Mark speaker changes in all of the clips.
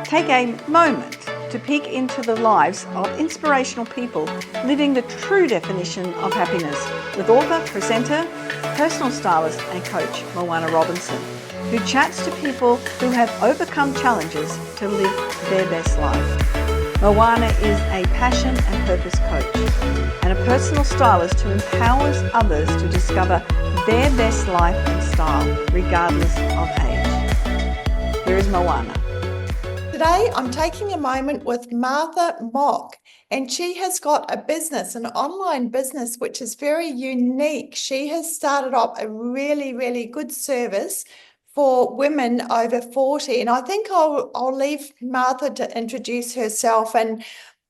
Speaker 1: Take a moment to peek into the lives of inspirational people living the true definition of happiness with author, presenter, personal stylist and coach Moana Robinson, who chats to people who have overcome challenges to live their best life. Moana is a passion and purpose coach and a personal stylist who empowers others to discover their best life and style, regardless of age. Here is Moana.
Speaker 2: Today, I'm taking a moment with Martha Mock, and she has got a business, an online business, which is very unique. She has started up a really, really good service for women over 40. And I think I'll leave Martha to introduce herself and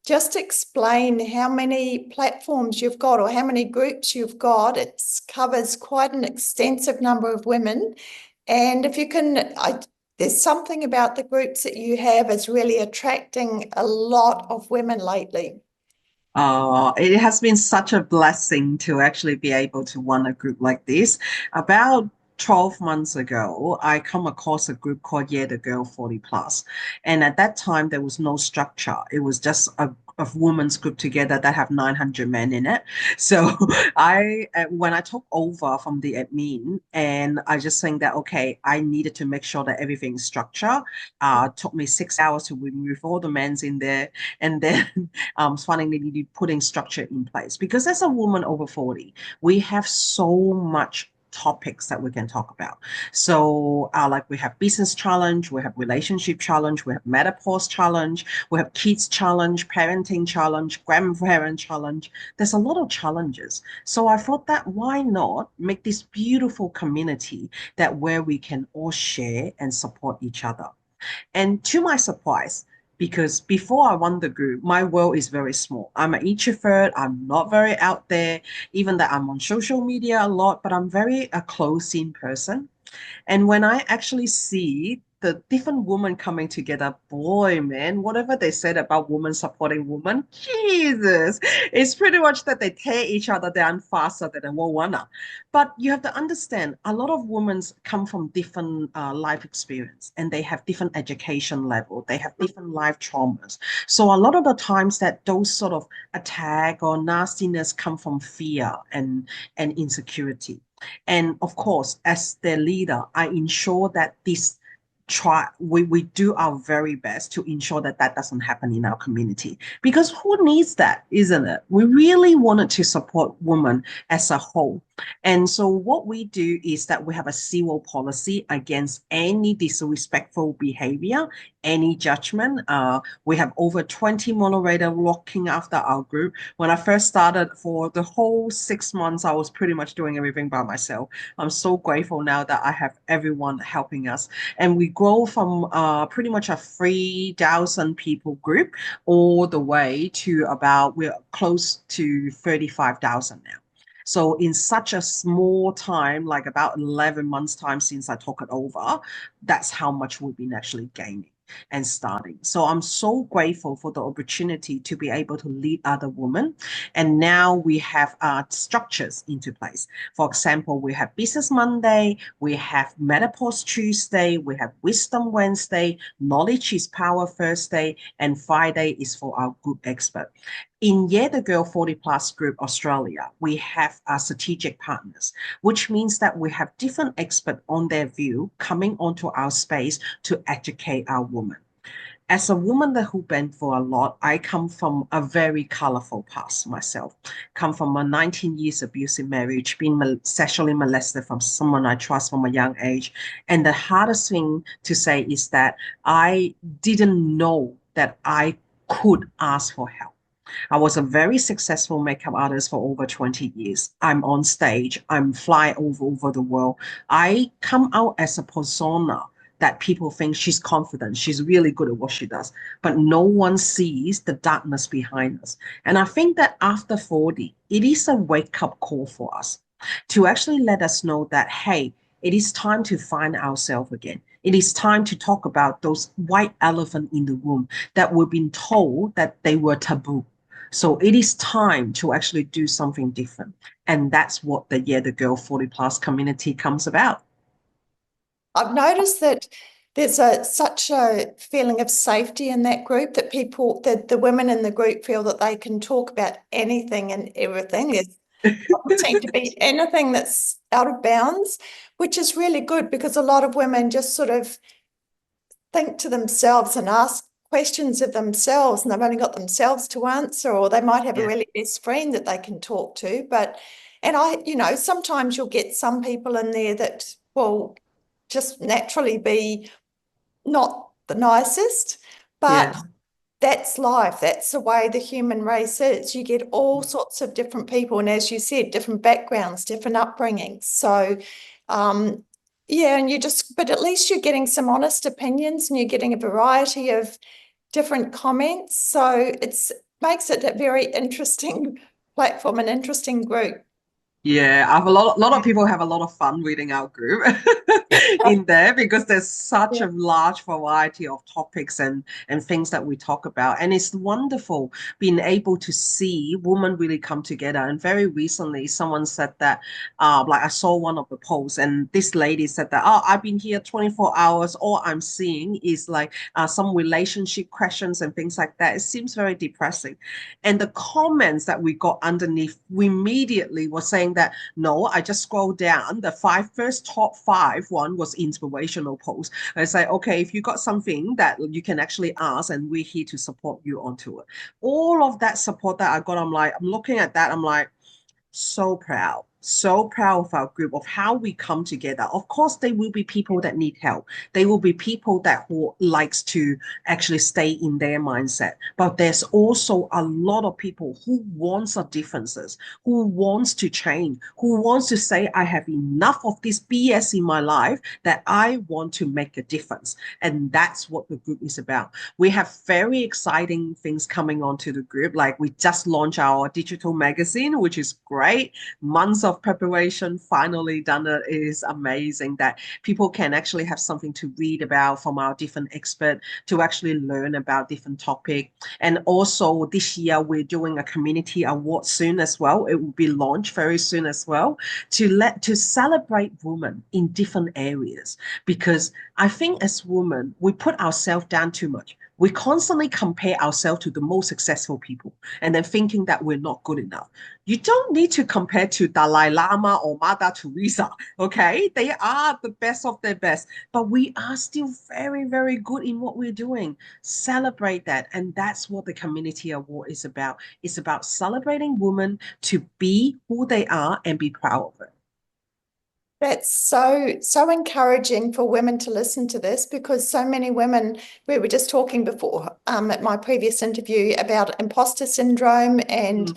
Speaker 2: just explain how many platforms you've got or how many groups you've got. It covers quite an extensive number of women. And if you can, there's something about the groups that you have is really attracting a lot of women lately.
Speaker 3: It has been such a blessing to actually be able to run a group like this. About 12 months ago, I come across a group called Yeah the Girl 40 Plus. And at that time, there was no structure. It was just a women's group together that have 900 men in it. So when I took over from the admin, and I just think that, okay, I needed to make sure that everything's structured. It took me 6 hours to remove all the men's in there. And then finally putting structure in place. Because as a woman over 40, we have so much topics that we can talk about. So like we have business challenge, we have relationship challenge, we have menopause challenge, we have kids challenge, parenting challenge, grandparent challenge. There's a lot of challenges. So I thought that why not make this beautiful community that where we can all share and support each other. And to my surprise, because before I run the group, my world is very small. I'm an introvert. I'm not very out there, even that I'm on social media a lot, but I'm very a close-in person. And when I actually see the different women coming together, boy, man, whatever they said about women supporting women, Jesus, it's pretty much that they tear each other down faster than a Moana. But you have to understand, a lot of women come from different life experience, and they have different education level. They have different life traumas. So a lot of the times that those sort of attack or nastiness come from fear and insecurity. And of course, as their leader, I ensure that we do our very best to ensure that that doesn't happen in our community, because who needs that, isn't it? We really wanted to support women as a whole. And so what we do is that we have a zero policy against any disrespectful behavior, any judgment. We have over 20 moderators looking after our group. When I first started, for the whole 6 months, I was pretty much doing everything by myself. I'm so grateful now that I have everyone helping us. And we grow from pretty much a 3,000 people group all the way to we're close to 35,000 now. So in such a small time, like about 11 months time since I took it over, that's how much we've been actually gaining and starting. So I'm so grateful for the opportunity to be able to lead other women. And now we have structures into place. For example, we have Business Monday, we have Menopause Tuesday, we have Wisdom Wednesday, Knowledge is Power Thursday, and Friday is for our group expert. In Yeah the Girl 40 Plus Group Australia, we have our strategic partners, which means that we have different experts on their view coming onto our space to educate our women. As a woman who been for a lot, I come from a very colorful past myself. Come from a 19 years abusive marriage, being sexually molested from someone I trust from a young age. And the hardest thing to say is that I didn't know that I could ask for help. I was a very successful makeup artist for over 20 years. I'm on stage. I'm fly over the world. I come out as a persona that people think she's confident. She's really good at what she does. But no one sees the darkness behind us. And I think that after 40, it is a wake-up call for us to actually let us know that, hey, it is time to find ourselves again. It is time to talk about those white elephant in the room that we've been told that they were taboo. So it is time to actually do something different. And that's what the Yeah the Girl 40 Plus community comes about.
Speaker 2: I've noticed that there's such a feeling of safety in that group that the women in the group feel that they can talk about anything and everything. Doesn't seem to be anything that's out of bounds, which is really good because a lot of women just sort of think to themselves and ask questions of themselves, and they've only got themselves to answer, or they might have a really best friend that they can talk to. And sometimes you'll get some people in there that will just naturally be not the nicest, but that's life. That's the way the human race is. You get all sorts of different people, and as you said, different backgrounds, different upbringings. So, but at least you're getting some honest opinions, and you're getting a variety of different comments. So makes it a very interesting platform, an interesting group.
Speaker 3: Yeah, I have a lot of people have a lot of fun reading our group in there because there's such a large variety of topics and things that we talk about. And it's wonderful being able to see women really come together. And very recently, someone said that, like I saw one of the posts, and this lady said that, oh, I've been here 24 hours. All I'm seeing is like some relationship questions and things like that. It seems very depressing. And the comments that we got underneath, we immediately were saying that, no, I just scrolled down. The top five one was inspirational posts. I say, okay, if you got something that you can actually ask, and we're here to support you onto it. All of that support that I got, I'm looking at that, I'm like, so proud of our group, of how we come together. Of course, there will be people that need help. There will be people who likes to actually stay in their mindset. But there's also a lot of people who wants our differences, who wants to change, who wants to say, I have enough of this BS in my life, that I want to make a difference. And that's what the group is about. We have very exciting things coming onto the group. Like, we just launched our digital magazine, which is great. Months of preparation, finally done. It is amazing that people can actually have something to read about from our different experts, to actually learn about different topics. And also this year we're doing a community award soon as well. It will be launched very soon as well, to celebrate women in different areas. Because I think as women, we put ourselves down too much. We constantly compare ourselves to the most successful people, and then thinking that we're not good enough. You don't need to compare to Dalai Lama or Mother Teresa, okay? They are the best of their best, but we are still very, very good in what we're doing. Celebrate that, and that's what the Community Award is about. It's about celebrating women to be who they are and be proud of it.
Speaker 2: That's so encouraging for women to listen to this, because so many women, we were just talking before at my previous interview about imposter syndrome, and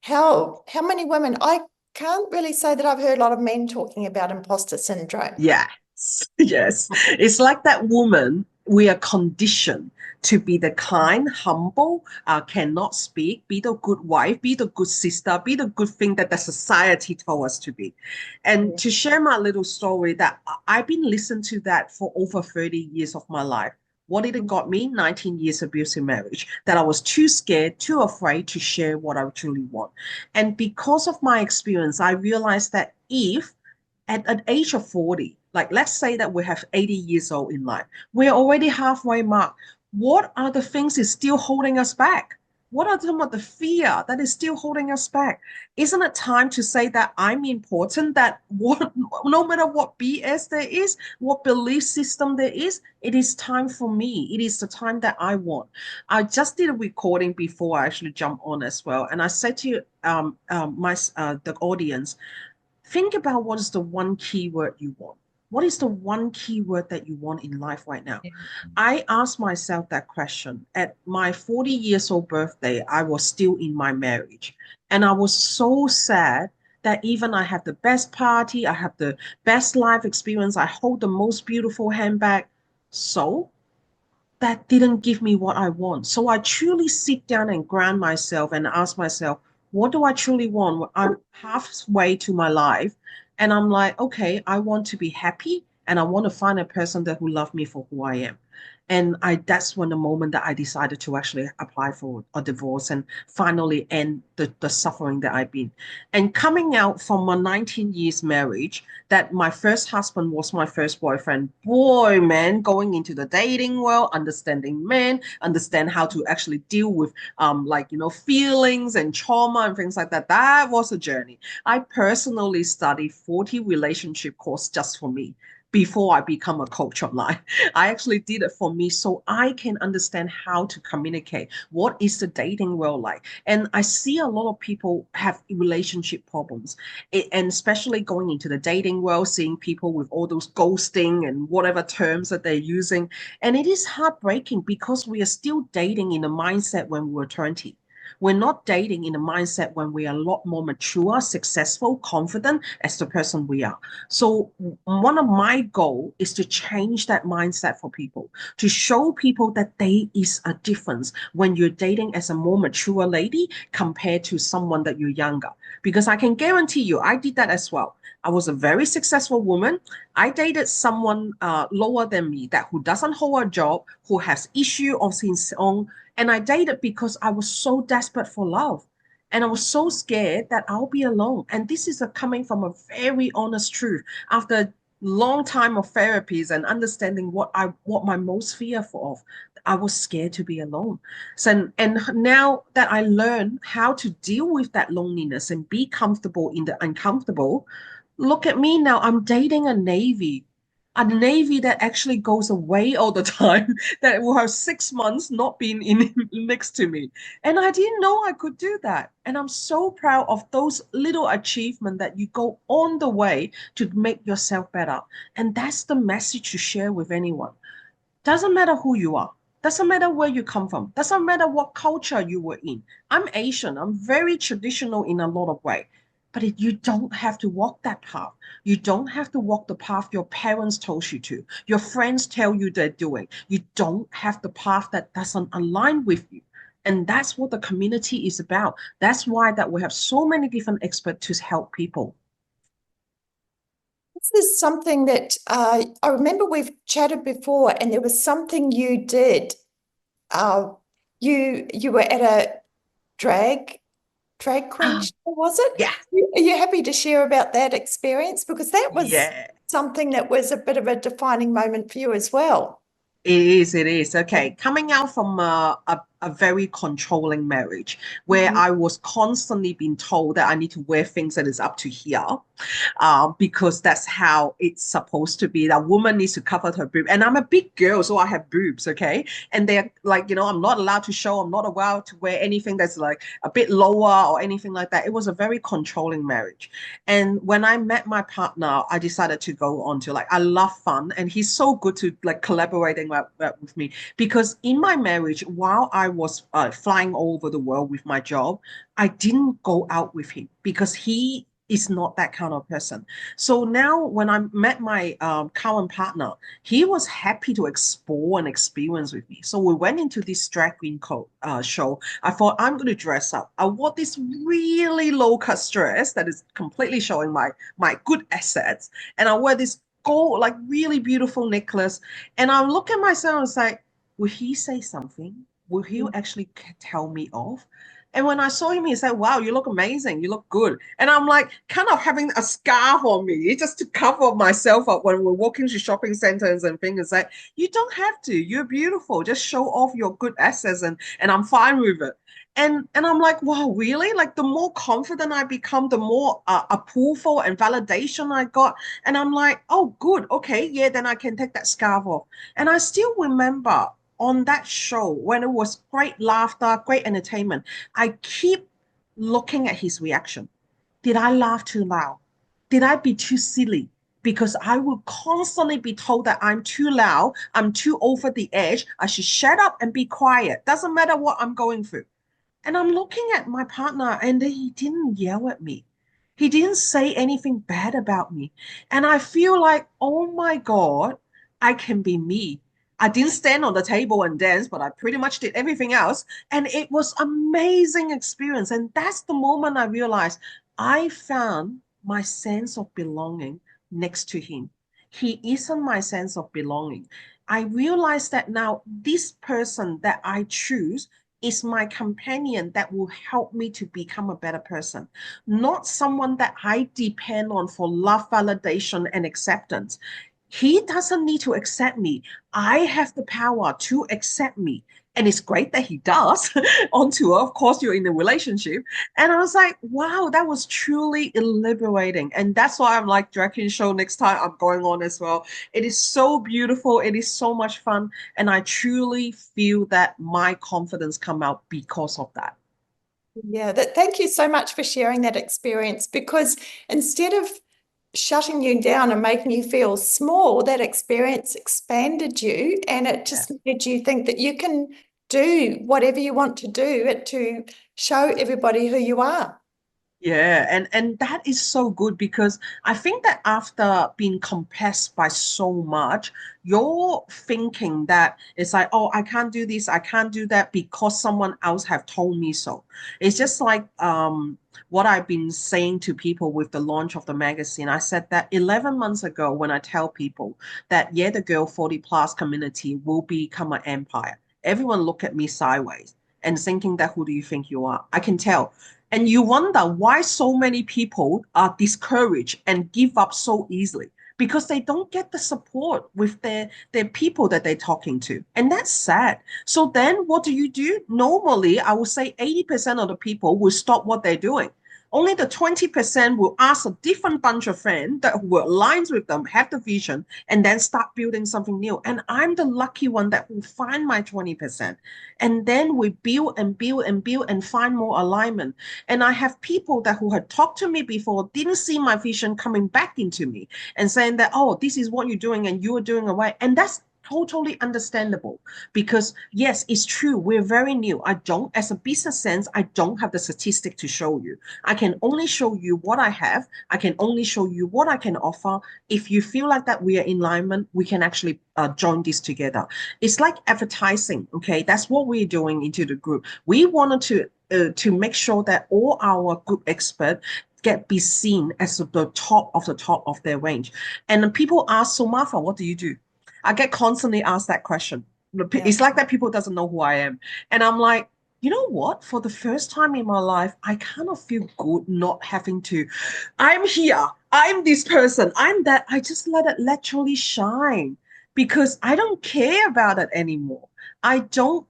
Speaker 2: how many women, I can't really say that I've heard a lot of men talking about imposter syndrome.
Speaker 3: Yes, yes. It's like that woman, we are conditioned to be the kind, humble, cannot speak, be the good wife, be the good sister, be the good thing that the society told us to be. And to share my little story, that I've been listening to that for over 30 years of my life. What did it got me? 19 years abusive marriage, that I was too scared, too afraid to share what I truly want. And because of my experience, I realized that if at an age of 40, like let's say that we have 80 years old in life, we're already halfway mark. What are the things is still holding us back? What are some of the fear that is still holding us back? Isn't it time to say that I'm important, that no matter what BS there is, what belief system there is, it is time for me. It is the time that I want. I just did a recording before I actually jump on as well. And I said to the audience, think about what is the one keyword you want. What is the one keyword that you want in life right now? I asked myself that question. At my 40 years old birthday, I was still in my marriage. And I was so sad that even I have the best party, I have the best life experience, I hold the most beautiful handbag. So that didn't give me what I want. So I truly sit down and ground myself and ask myself, what do I truly want? I'm halfway to my life, and I'm like, okay, I want to be happy and I want to find a person that who love me for who I am. And that's when the moment that I decided to actually apply for a divorce and finally end the suffering that I've been. And coming out from a 19 years marriage, that my first husband was my first boyfriend. Boy, man, going into the dating world, understanding men, understand how to actually deal with feelings and trauma and things like that. That was a journey. I personally studied 40 relationship course just for me before I become a coach online. I actually did it for me so I can understand how to communicate. What is the dating world like? And I see a lot of people have relationship problems, and especially going into the dating world, seeing people with all those ghosting and whatever terms that they're using. And it is heartbreaking because we are still dating in a mindset when we were 20. We're not dating in a mindset when we are a lot more mature, successful, confident as the person we are. So one of my goals is to change that mindset for people, to show people that there is a difference when you're dating as a more mature lady compared to someone that you're younger. Because I can guarantee you, I did that as well. I was a very successful woman. I dated someone lower than me that who doesn't hold a job, who has issue of his own, and I dated because I was so desperate for love. And I was so scared that I'll be alone. And this is coming from a very honest truth. After a long time of therapies and understanding what my most fearful of, I was scared to be alone. So, and now that I learn how to deal with that loneliness and be comfortable in the uncomfortable, look at me now. I'm dating a Navy that actually goes away all the time, that will have 6 months not being in next to me. And I didn't know I could do that. And I'm so proud of those little achievements that you go on the way to make yourself better. And that's the message to share with anyone. Doesn't matter who you are. Doesn't matter where you come from. Doesn't matter what culture you were in. I'm Asian. I'm very traditional in a lot of ways. But you don't have to walk that path. You don't have to walk the path your parents told you to. Your friends tell you they're doing. You don't have the path that doesn't align with you. And that's what the community is about. That's why that we have so many different experts to help people.
Speaker 2: This is something that I remember we've chatted before, and there was something you did. You were at a drag queen show, was it?
Speaker 3: Yeah.
Speaker 2: Are you happy to share about that experience? Because that was
Speaker 3: Yeah.
Speaker 2: something that was a bit of a defining moment for you as well.
Speaker 3: It is, it is. Okay. Coming out from a very controlling marriage where I was constantly being told that I need to wear things that is up to here, because that's how it's supposed to be. That woman needs to cover her boob. And I'm a big girl, so I have boobs, okay? And they're like, I'm not allowed to show, I'm not allowed to wear anything that's like a bit lower or anything like that. It was a very controlling marriage. And when I met my partner, I decided to go on to I love fun. And he's so good to collaborating with me, because in my marriage, while I was flying all over the world with my job, I didn't go out with him because he is not that kind of person. So now when I met my current partner, he was happy to explore and experience with me. So we went into this drag queen show. I thought, I'm going to dress up. I wore this really low-cut dress that is completely showing my good assets. And I wear this gold, really beautiful necklace. And I look at myself and say, will he say something? Will he actually tell me off? And when I saw him, he said, wow, you look amazing. You look good. And I'm kind of having a scarf on me just to cover myself up when we're walking to shopping centers and things. Like, you don't have to. You're beautiful. Just show off your good assets, and I'm fine with it. And I'm like, wow, really? The more confident I become, the more approval and validation I got. And I'm like, oh, good. Okay, yeah, then I can take that scarf off. And I still remember on that show when it was great laughter, great entertainment, I keep looking at his reaction. Did I laugh too loud? Did I be too silly? Because I will constantly be told that I'm too loud, I'm too over the edge, I should shut up and be quiet. Doesn't matter what I'm going through. And I'm looking at my partner, and he didn't yell at me. He didn't say anything bad about me. And I feel like, oh my God, I can be me. I didn't stand on the table and dance, but I pretty much did everything else. And it was amazing experience. And that's the moment I realized I found my sense of belonging next to him. he isn't my sense of belonging. I realize that now this person that I choose is my companion that will help me to become a better person, not someone that I depend on for love, validation, and acceptance. He doesn't need to accept me. I have the power to accept me. And it's great that he does on tour. Of course, you're in a relationship. And I was like, wow, that was truly liberating. And that's why I'm like, Drag Queen Show, next time I'm going on as well. It is so beautiful. It is so much fun. And I truly feel that my confidence come out because of that.
Speaker 2: Yeah, thank you so much for sharing that experience, because instead of shutting you down and making you feel small, that experience expanded you, and it just made you think that you can do whatever you want to do it to show everybody who you are.
Speaker 3: Yeah, and that is so good because I think that after being compressed by so much, you're thinking that it's like, oh, I can't do this, I can't do that because someone else have told me so. It's just like what I've been saying to people with the launch of the magazine. I said that 11 months ago when I tell people that yeah, the Girl 40 Plus community will become an empire. Everyone look at me sideways and thinking that who do you think you are? I can tell. And you wonder why so many people are discouraged and give up so easily because they don't get the support with their people that they're talking to. And that's sad. So then what do? Normally, I would say 80% of the people will stop what they're doing. Only the 20% will ask a different bunch of friends that were aligned with them, have the vision, and then start building something new. And I'm the lucky one that will find my 20%. And then we build and build and build and find more alignment. And I have people that who had talked to me before, didn't see my vision coming back into me and saying that, oh, this is what you're doing and you're doing away. And that's totally understandable because yes, it's true. We're very new. I don't, as a business sense, I don't have the statistic to show you. I can only show you what I have. I can only show you what I can offer. If you feel like that we are in alignment, we can actually join this together. It's like advertising. Okay, that's what we're doing into the group. We wanted to make sure that all our group experts be seen as the top of their range. And people ask, so Martha, what do you do? I get constantly asked that question. It's like that people doesn't know who I am. And I'm like, you know what? For the first time in my life, I kind of feel good not having to, I'm here, I'm this person, I'm that. I just let it literally shine because I don't care about it anymore. I don't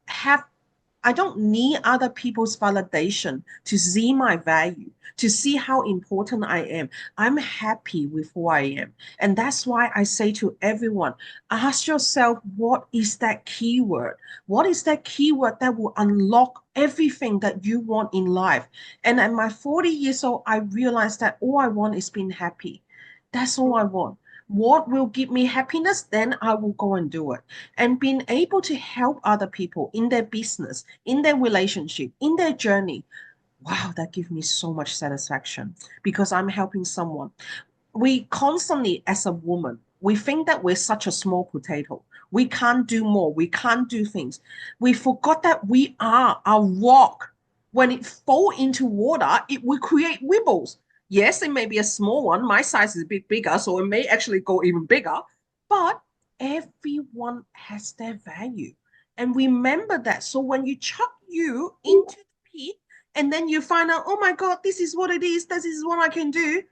Speaker 3: need other people's validation to see my value, to see how important I am. I'm happy with who I am. And that's why I say to everyone, ask yourself, what is that keyword? What is that keyword that will unlock everything that you want in life? And at my 40 years old, I realized that all I want is being happy. That's all I want. What will give me happiness, then I will go and do it. And being able to help other people in their business, in their relationship, in their journey, wow, that gives me so much satisfaction because I'm helping someone. We constantly, as a woman, we think that we're such a small potato. We can't do more. We can't do things. We forgot that we are a rock. When it fall into water, it will create ripples. Yes, it may be a small one. My size is a bit bigger, so it may actually go even bigger. But everyone has their value. And remember that. So when you chuck you into the pit and then you find out, oh my God, this is what it is. This is what I can do.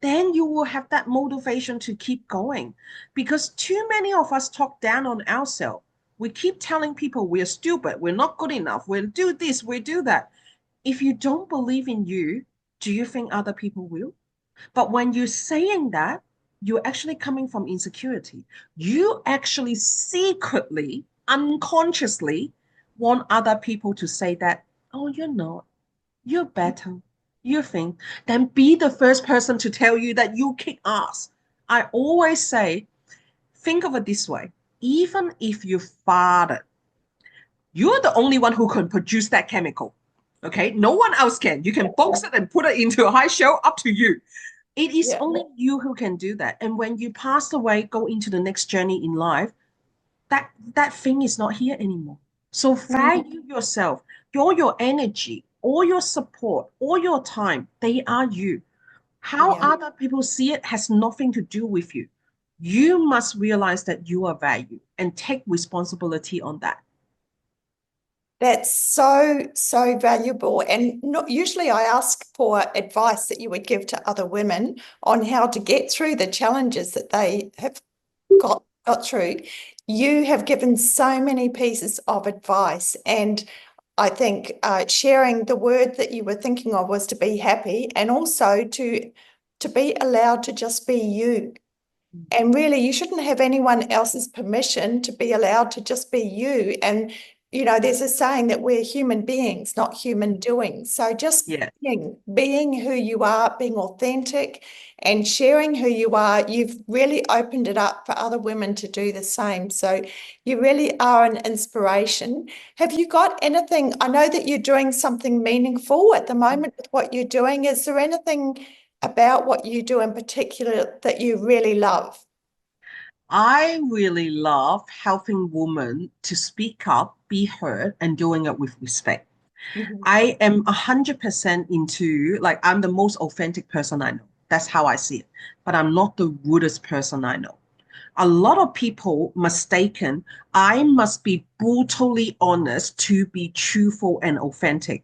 Speaker 3: Then you will have that motivation to keep going. Because too many of us talk down on ourselves. We keep telling people we're stupid, we're not good enough, we'll do this, we'll do that. If you don't believe in you, do you think other people will? But when you're saying that, you're actually coming from insecurity. You actually secretly, unconsciously want other people to say that, oh, you're not, you're better, you think. Then be the first person to tell you that you kick ass. I always say, think of it this way. Even if you farted, you're the only one who can produce that chemical. Okay, no one else can. You can box it and put it into a high shell, up to you. It is only you who can do that. And when you pass away, go into the next journey in life, that thing is not here anymore. So value yourself, your energy, all your support, all your time, they are you. How other people see it has nothing to do with you. You must realize that you are valued and take responsibility on that.
Speaker 2: That's so, so valuable. And not, usually I ask for advice that you would give to other women on how to get through the challenges that they have got through. You have given so many pieces of advice, and I think sharing the word that you were thinking of was to be happy, and also to be allowed to just be you. And really, you shouldn't have anyone else's permission to be allowed to just be you. And, you know, there's a saying that we're human beings, not human doing. So just
Speaker 3: Yeah.
Speaker 2: being who you are, being authentic and sharing who you are, you've really opened it up for other women to do the same. So you really are an inspiration. Have you got anything? I know that you're doing something meaningful at the moment with what you're doing. Is there anything about what you do in particular that you really love?
Speaker 3: I really love helping women to speak up, be heard, and doing it with respect.
Speaker 2: Mhm.
Speaker 3: I am 100% into, like, I'm the most authentic person I know. That's how I see it. But I'm not the rudest person I know. A lot of people mistaken, I must be brutally honest to be truthful and authentic.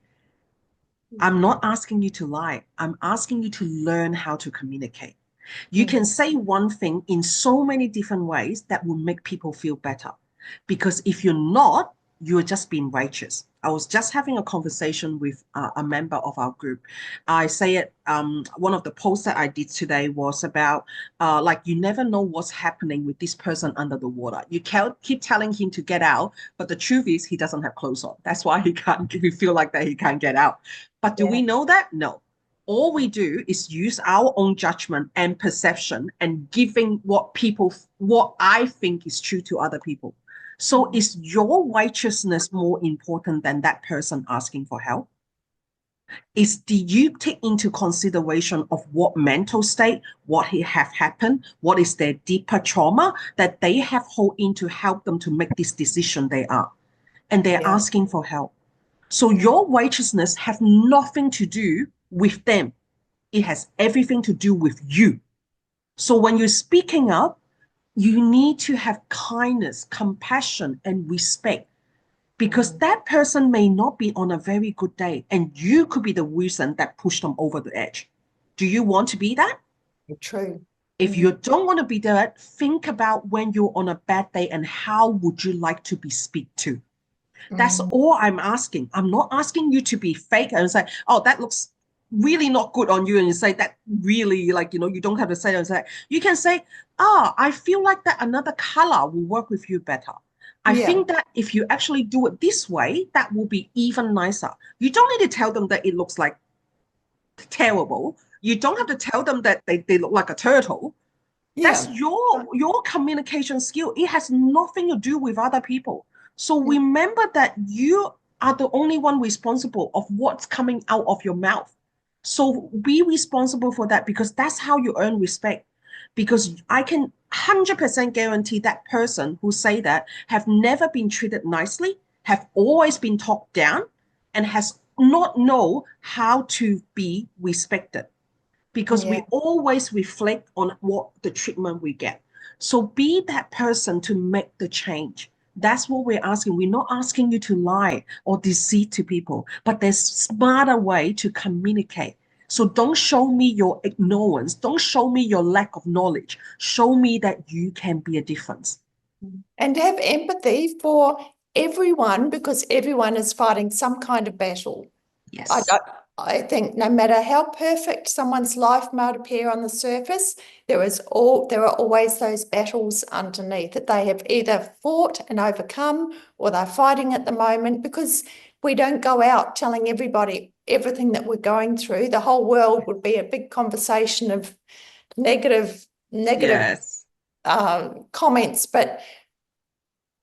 Speaker 3: I'm not asking you to lie. I'm asking you to learn how to communicate. You
Speaker 2: Mm.
Speaker 3: can say one thing in so many different ways that will make people feel better. Because if you're not, you're just being righteous. I was just having a conversation with a member of our group. I say it, one of the posts that I did today was about, like, you never know what's happening with this person under the water. You keep telling him to get out, but the truth is he doesn't have clothes on. That's why he can't, we feel like that he can't get out. But do
Speaker 2: Yeah.
Speaker 3: we know that? No. All we do is use our own judgment and perception and giving what I think is true to other people. So is your righteousness more important than that person asking for help? Do you take into consideration of what mental state, what have happened, what is their deeper trauma that they have hold in to help them to make this decision they are, and they're
Speaker 2: Yeah.
Speaker 3: asking for help. So your righteousness have nothing to do with them. It has everything to do with you. So when you're speaking up, you need to have kindness, compassion, and respect, because that person may not be on a very good day and you could be the reason that pushed them over the edge. Do you want to be that?
Speaker 2: True.
Speaker 3: If you don't want to be that, think about when you're on a bad day and how would you like to be speak to. That's
Speaker 2: Mm.
Speaker 3: all I'm asking. I'm not asking you to be fake and say, oh, that looks really not good on you. And you say that really, like, you don't have to say that. You can say, I feel like that another color will work with you better. I
Speaker 2: Yeah.
Speaker 3: think that if you actually do it this way, that will be even nicer. You don't need to tell them that it looks like terrible. You don't have to tell them that they look like a turtle. That's
Speaker 2: Yeah.
Speaker 3: your communication skill. It has nothing to do with other people. So remember that you are the only one responsible of what's coming out of your mouth. So be responsible for that, because that's how you earn respect. Because I can 100% guarantee that person who say that have never been treated nicely, have always been talked down, and has not know how to be respected, because
Speaker 2: Yeah.
Speaker 3: we always reflect on what the treatment we get. So be that person to make the change. That's what we're asking. We're not asking you to lie or deceive to people, but there's smarter way to communicate. So don't show me your ignorance. Don't show me your lack of knowledge. Show me that you can be a difference.
Speaker 2: And have empathy for everyone, because everyone is fighting some kind of battle. I
Speaker 3: Yes.
Speaker 2: don't, I think no matter how perfect someone's life might appear on the surface, there are always those battles underneath that they have either fought and overcome, or they're fighting at the moment, because we don't go out telling everybody everything that we're going through. The whole world would be a big conversation of negative
Speaker 3: Yes.
Speaker 2: comments. But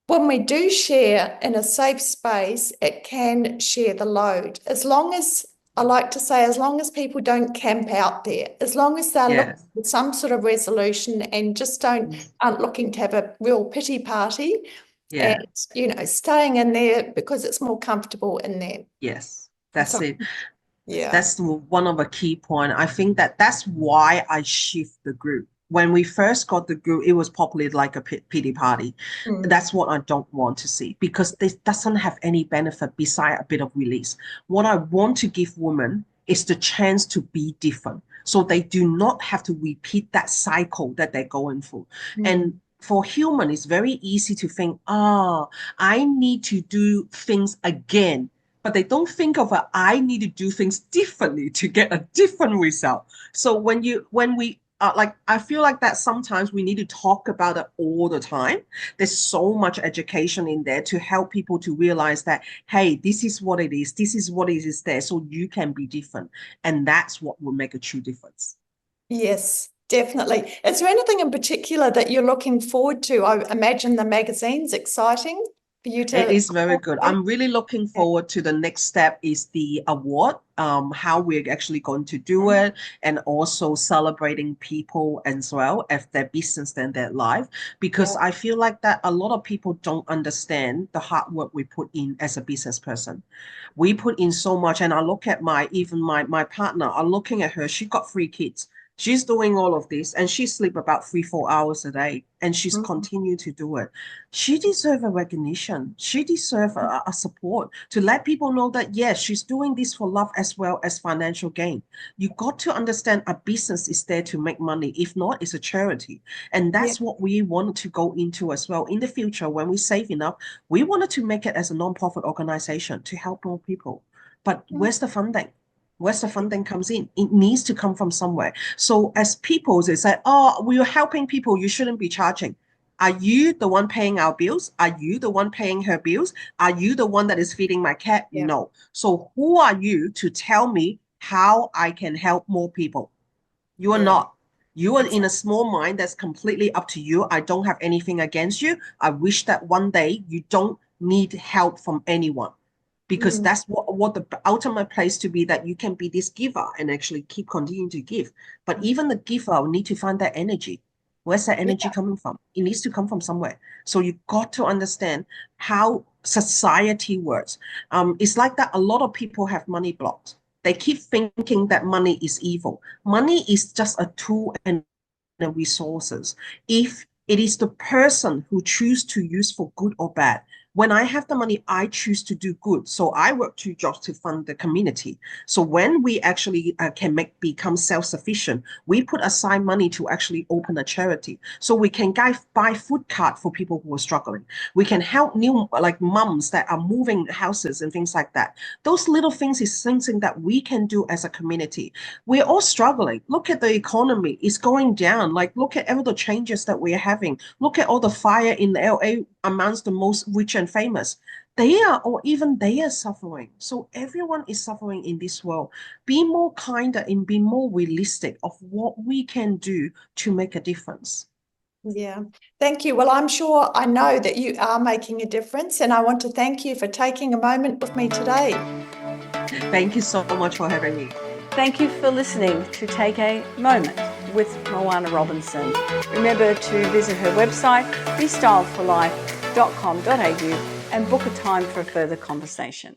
Speaker 2: when we do share in a safe space, it can share the load. As long as, I like to say, as long as people don't camp out there, as long as they're looking
Speaker 3: Yes.
Speaker 2: for some sort of resolution and just aren't looking to have a real pity party, and,
Speaker 3: Yeah.
Speaker 2: staying in there because it's more comfortable in there.
Speaker 3: Yes.
Speaker 2: So,
Speaker 3: That's it.
Speaker 2: yeah.
Speaker 3: That's one of the key point. I think that that's why I shift the group. when we first got the group, it was probably like a pity party.
Speaker 2: Mm.
Speaker 3: That's what I don't want to see, because this doesn't have any benefit beside a bit of release. What I want to give women is the chance to be different, so they do not have to repeat that cycle that they're going through. And for human, it's very easy to think, I need to do things again. But they don't think of I need to do things differently to get a different result. So when we like, I feel like that sometimes we need to talk about it all the time. There's so much education in there to help people to realize that, hey, this is what it is. This is what it is there. So you can be different. And that's what will make a true difference.
Speaker 2: Yes, definitely. Is there anything in particular that you're looking forward to? I imagine the magazine's exciting for you to.
Speaker 3: It is very good. I'm really looking forward to the next step is the award, how we're actually going to do it, and also celebrating people as well as their business and their life, because I feel like that a lot of people don't understand the hard work we put in as a business person. We put in so much, and I look at my partner, I'm looking at her, she got 3 kids. She's doing all of this, and she sleep about 3-4 hours a day, and she's continued to do it. She deserves a recognition. She deserves a support to let people know that, yes, she's doing this for love as well as financial gain. You got to understand a business is there to make money. If not, it's a charity. And that's what we want to go into as well. In the future, when we save enough, we wanted to make it as a non-profit organization to help more people. But where's the funding? Where's the funding comes in? It needs to come from somewhere. So as people, they say, we're helping people, you shouldn't be charging. Are you the one paying our bills? Are you the one paying her bills? Are you the one that is feeding my cat? No. So who are you to tell me how I can help more people? You are not. You are in a small mind that's completely up to you. I don't have anything against you. I wish that one day you don't need help from anyone, because that's what the ultimate place to be, that you can be this giver and actually keep continuing to give. But even the giver will need to find that energy. Where's that energy coming from? It needs to come from somewhere. So you've got to understand how society works. It's like that a lot of people have money blocks. They keep thinking that money is evil. Money is just a tool and the resources. If it is the person who chooses to use for good or bad, when I have the money, I choose to do good. So I work 2 jobs to fund the community. So when we actually can become self-sufficient, we put aside money to actually open a charity. So we can buy food cart for people who are struggling. We can help new mums that are moving houses and things like that. Those little things is something that we can do as a community. We're all struggling. Look at the economy. It's going down. Look at all the changes that we're having. Look at all the fire in LA amongst the most rich and famous. They are suffering. So everyone is suffering in this world. Be more kinder and be more realistic of what we can do to make a difference.
Speaker 2: Yeah, thank you. Well, I know that you are making a difference, and I want to thank you for taking a moment with me today.
Speaker 3: Thank you so much for having me.
Speaker 1: Thank you for listening to Take a Moment with Moana Robinson. Remember to visit her website, bestyledforlife.com.au, and book a time for a further conversation.